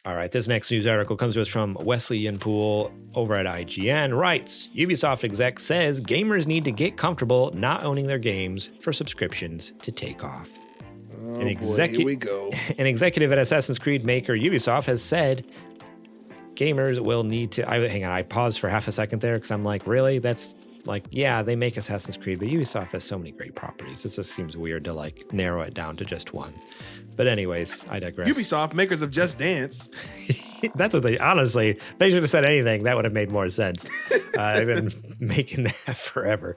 All right, this next news article comes to us from Wesley Yanpool over at IGN. Writes, Ubisoft exec says gamers need to get comfortable not owning their games for subscriptions to take off. Oh boy, here we go. An executive at Assassin's Creed maker Ubisoft has said gamers will need to... hang on, I paused for half a second there because I'm like, really? That's like, yeah, they make Assassin's Creed, but Ubisoft has so many great properties. It just seems weird to like narrow it down to just one. But anyways, I digress. Ubisoft, makers of Just Dance. That's what honestly, they should have said anything. That would have made more sense. They've been making that forever.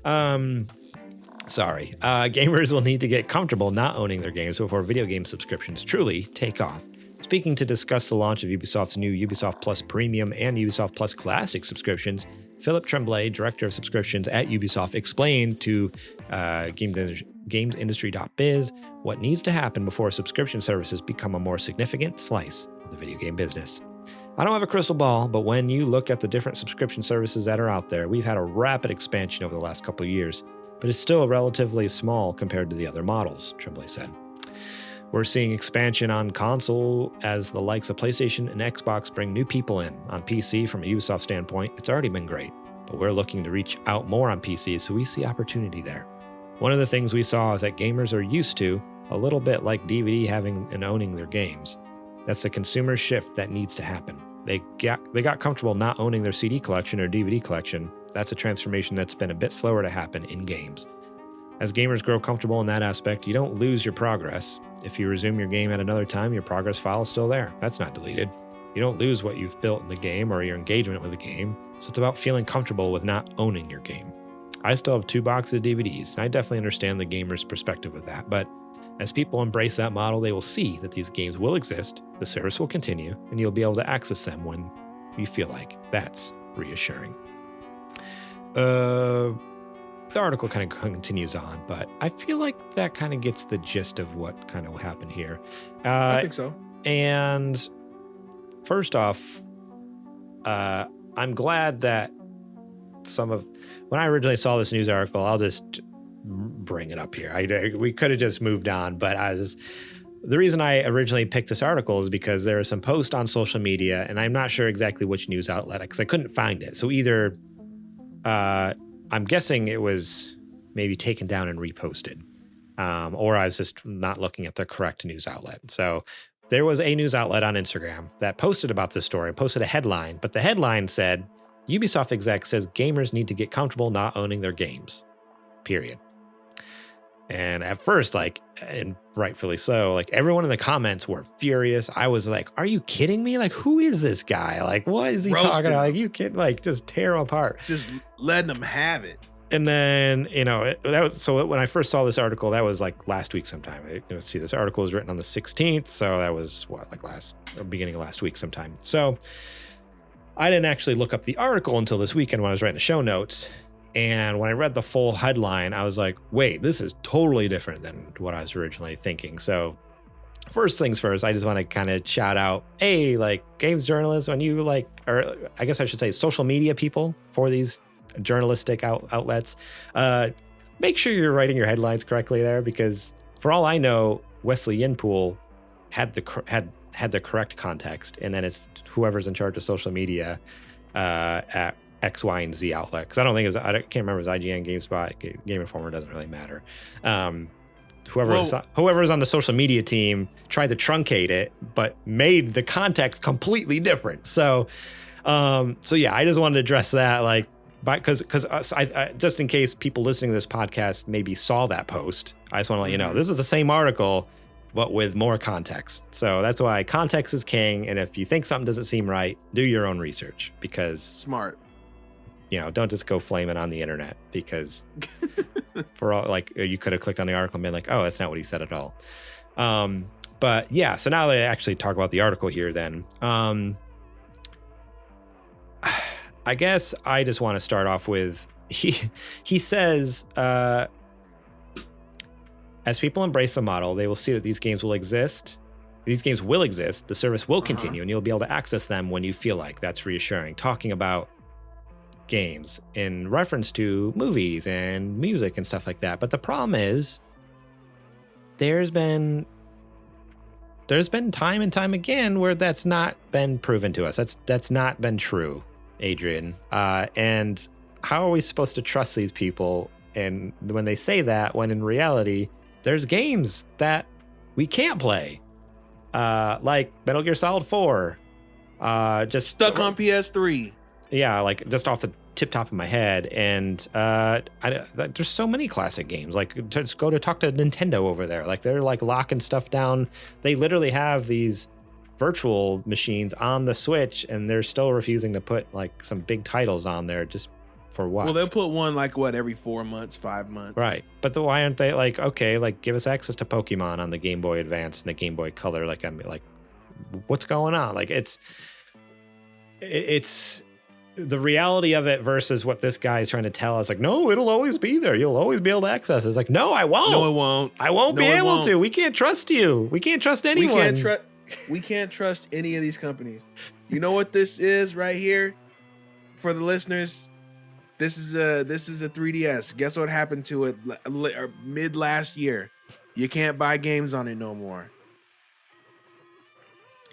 Sorry. Gamers will need to get comfortable not owning their games before video game subscriptions truly take off. Speaking to discuss the launch of Ubisoft's new Ubisoft Plus Premium and Ubisoft Plus Classic subscriptions, Philip Tremblay, director of subscriptions at Ubisoft, explained to GamesIndustry.biz what needs to happen before subscription services become a more significant slice of the video game business. I don't have a crystal ball, but when you look at the different subscription services that are out there, we've had a rapid expansion over the last couple of years, but it's still relatively small compared to the other models, Tremblay said. We're seeing expansion on console as the likes of PlayStation and Xbox bring new people in. On PC, from a Ubisoft standpoint, it's already been great, but we're looking to reach out more on PC, so we see opportunity there. One of the things we saw is that gamers are used to, a little bit like DVD having and owning their games. That's the consumer shift that needs to happen. They got comfortable not owning their CD collection or DVD collection. That's a transformation that's been a bit slower to happen in games. As gamers grow comfortable in that aspect, you don't lose your progress. If you resume your game at another time, your progress file is still there. That's not deleted. You don't lose what you've built in the game or your engagement with the game, so it's about feeling comfortable with not owning your game. I still have 2 boxes of DVDs, and I definitely understand the gamer's perspective with that, but as people embrace that model, they will see that these games will exist, the service will continue, and you'll be able to access them when you feel like. That's reassuring. The article kind of continues on, but I feel like that kind of gets the gist of what kind of happened here. I think so. And first off, I'm glad that when I originally saw this news article, I'll just bring it up here. We could have just moved on, but the reason I originally picked this article is because there was some post on social media, and I'm not sure exactly which news outlet because I couldn't find it. So either I'm guessing it was maybe taken down and reposted, or I was just not looking at the correct news outlet. So there was a news outlet on Instagram that posted about this story, posted a headline, but the headline said, Ubisoft exec says gamers need to get comfortable not owning their games, period. And at first, and rightfully so, everyone in the comments were furious. I was like, are you kidding me? Who is this guy? What is he talking about? You can't just tear him apart. Just letting them have it. And then, when I first saw this article, that was last week sometime. Let's see, this article was written on the 16th. So that was beginning of last week sometime. So I didn't actually look up the article until this weekend when I was writing the show notes. And when I read the full headline, I was like, wait, this is totally different than what I was originally thinking. So first things first, I just want to kind of shout out, hey, games journalists, when you or I guess I should say social media people for these journalistic outlets, make sure you're writing your headlines correctly there, because for all I know, Wesley Yanpool had the correct context, and then it's whoever's in charge of social media at X, Y, and Z outlet. Because I can't remember if it was IGN, GameSpot, Game Informer, doesn't really matter. Whoever was on the social media team tried to truncate it, but made the context completely different. So yeah, I just wanted to address that, because I just in case people listening to this podcast maybe saw that post, I just want to let you know this is the same article, but with more context. So that's why context is king. And if you think something doesn't seem right, do your own research, because smart. Don't just go flaming on the internet, because for all you could have clicked on the article and been like, oh, that's not what he said at all. But yeah, so now that I actually talk about the article here, then I guess I just want to start off with he says, as people embrace the model, they will see that these games will exist. These games will exist. The service will continue, and you'll be able to access them when you feel like. That's reassuring. Talking about games in reference to movies and music and stuff like that. But the problem is, there's been there's been time and time again where that's not been proven to us. That's not been true, Adrian. And how are we supposed to trust these people? And when they say that, when in reality, there's games that we can't play, like Metal Gear Solid 4, just stuck on PS3. Yeah, like just off the tip top of my head. And there's so many classic games. Like, just go to talk to Nintendo over there. Like, they're like locking stuff down. They literally have these virtual machines on the Switch, and they're still refusing to put like some big titles on there just for what? Well, they'll put one like every 4 months, 5 months. Right. But why aren't they like, okay, like give us access to Pokemon on the Game Boy Advance and the Game Boy Color? Like, I mean, like, what's going on? Like, it's the reality of it versus what this guy is trying to tell us. Like, no, it'll always be there. You'll always be able to access it. It's like, no, I won't. No, it won't. I won't be able to. We can't trust you. We can't trust anyone. We can't trust any of these companies. You know what this is right here? For the listeners, this is a 3DS. Guess what happened to it mid last year? You can't buy games on it no more.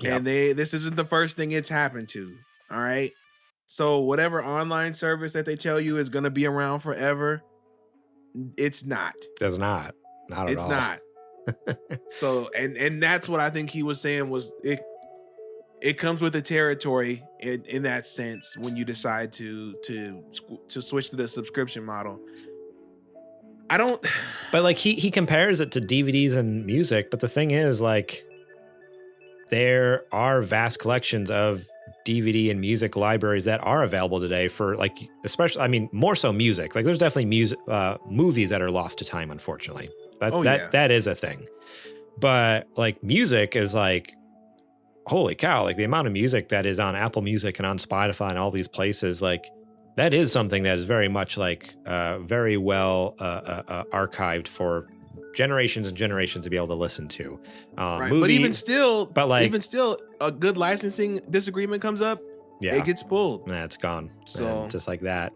Yep. And this isn't the first thing it's happened to. All right. So whatever online service that they tell you is going to be around forever, it's not. It's not. Not at all. It's not. So, and that's what I think he was saying was it comes with the territory in that sense when you decide to switch to the subscription model. But like he compares it to DVDs and music, but the thing is, like, there are vast collections of DVD and music libraries that are available today for, like, especially, I mean, more so music. Like, there's definitely movies that are lost to time, unfortunately. That is a thing. But like music is like, holy cow, like the amount of music that is on Apple Music and on Spotify and all these places, like that is something that is very much like very well archived for generations and generations to be able to listen to. Right. But even still, a good licensing disagreement comes up, it gets pulled. Nah, it's gone. So and just like that.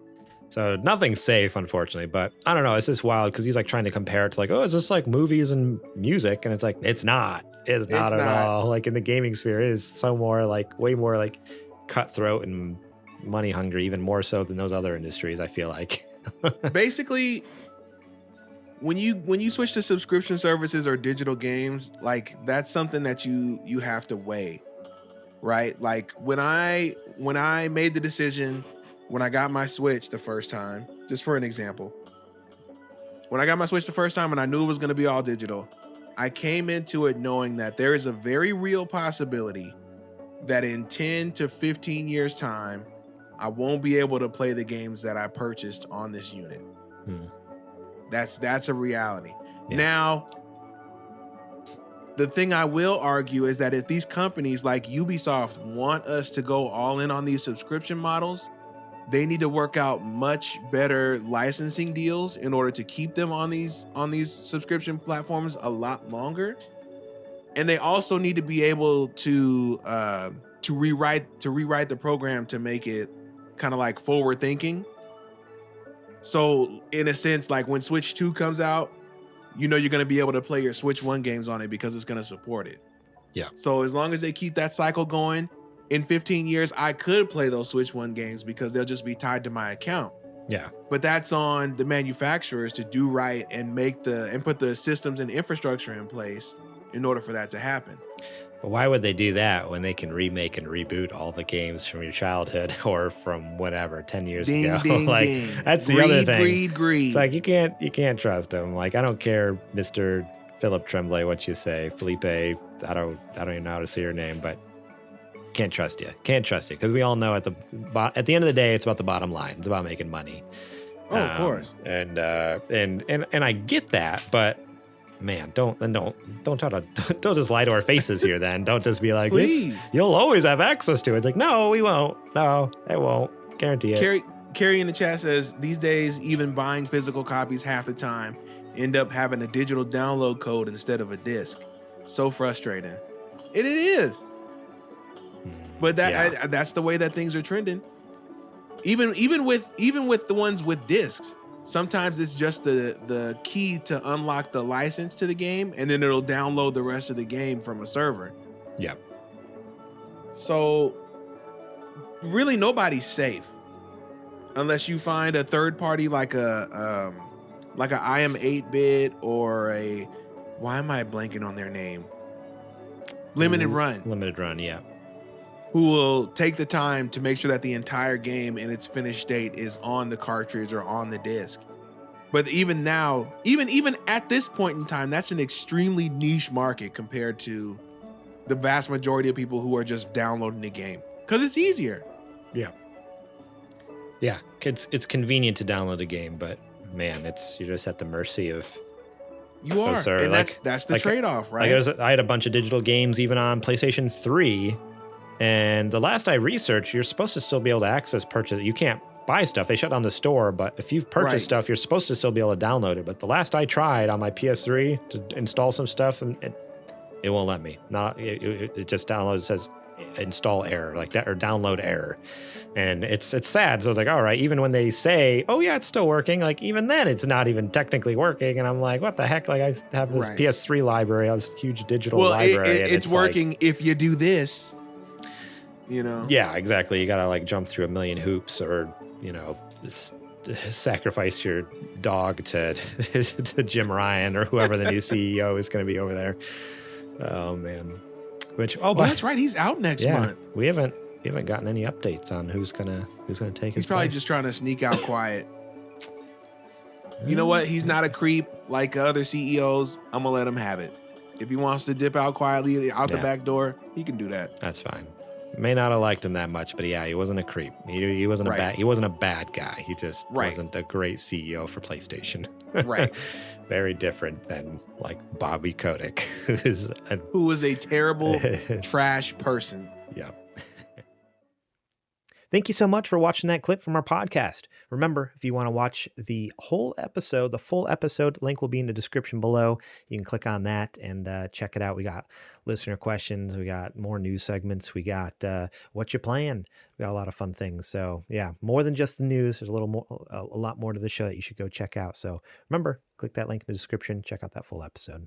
So nothing's safe, unfortunately. But I don't know. It's just wild because he's like trying to compare it to like, oh, it's just like movies and music, and it's like it's not. It's not at all. Like in the gaming sphere, it is so more like way more like cutthroat and money hungry, even more so than those other industries. I feel like. Basically, when you switch to subscription services or digital games, like that's something that you have to weigh, right? Like when I made the decision. When I got my Switch the first time, just for an example, when I got my Switch the first time and I knew it was going to be all digital, I came into it knowing that there is a very real possibility that in 10 to 15 years time, I won't be able to play the games that I purchased on this unit. That's a reality. Yeah. Now, the thing I will argue is that if these companies like Ubisoft want us to go all in on these subscription models, they need to work out much better licensing deals in order to keep them on these subscription platforms a lot longer. And they also need to be able to rewrite the program to make it kind of like forward thinking. So in a sense, like when Switch 2 comes out, you know you're going to be able to play your Switch 1 games on it because it's going to support it. Yeah. So as long as they keep that cycle going, in 15 years, I could play those Switch 1 games because they'll just be tied to my account. Yeah. But that's on the manufacturers to do right and put the systems and infrastructure in place in order for that to happen. But why would they do that when they can remake and reboot all the games from your childhood or from whatever 10 years ago? Like ding. That's the other thing. Greed. It's like you can't trust them. Like I don't care, Mr. Philip Tremblay, what you say, Felipe. I don't even know how to say your name, but can't trust you because we all know at the end of the day it's about the bottom line. It's about making money. Of course. And I get that, but man, don't just lie to our faces here. Then don't just be like, you'll always have access to it. It's like, no, we won't. No, I won't. Guarantee it. Carrie in the chat says these days even buying physical copies half the time end up having a digital download code instead of a disc. So frustrating. It is. But that's the way that things are trending. Even with the ones with discs, Sometimes it's just the key to unlock the license to the game, and then it'll download the rest of the game from a server. Yeah. So really nobody's safe unless you find a third party like a I Am 8-Bit or a, why am I blanking on their name? Limited Run, yeah. Who will take the time to make sure that the entire game in its finished state is on the cartridge or on the disc. But even now, even at this point in time, that's an extremely niche market compared to the vast majority of people who are just downloading the game because it's easier. Yeah. Yeah, it's convenient to download a game, but man, you're just at the mercy of. You are, and that's the trade-off, right? I had a bunch of digital games even on PlayStation 3. And the last I researched, you're supposed to still be able to purchase it. You can't buy stuff. They shut down the store, but if you've purchased stuff, you're supposed to still be able to download it. But the last I tried on my PS3 to install some stuff, and it won't let me. It just downloads, it says install error like that, or download error. And it's sad. So I was like, all right, even when they say, oh yeah, it's still working, like even then it's not even technically working. And I'm like, what the heck? Like I have this PS3 library, this huge digital library. It's working like, if you do this. Yeah, exactly. You gotta like jump through a million hoops, or sacrifice your dog to Jim Ryan or whoever the new CEO is going to be over there. Oh man. But that's right. He's out next month. We haven't gotten any updates on who's gonna take his He's probably place. just trying to sneak out quiet. You know what? He's not a creep like other CEOs. I'm gonna let him have it. If he wants to dip out quietly out the back door, he can do that. That's fine. May not have liked him that much, but yeah, he wasn't a creep. He wasn't a bad guy. He just wasn't a great CEO for PlayStation. Right. Very different than like Bobby Kotick, who was a terrible trash person. Yep. Thank you so much for watching that clip from our podcast. Remember, if you want to watch the whole episode, the full episode, link will be in the description below. You can click on that and check it out. We got listener questions. We got more news segments. We got what you playing. We got a lot of fun things. So yeah, more than just the news. There's a lot more to the show that you should go check out. So remember, click that link in the description. Check out that full episode.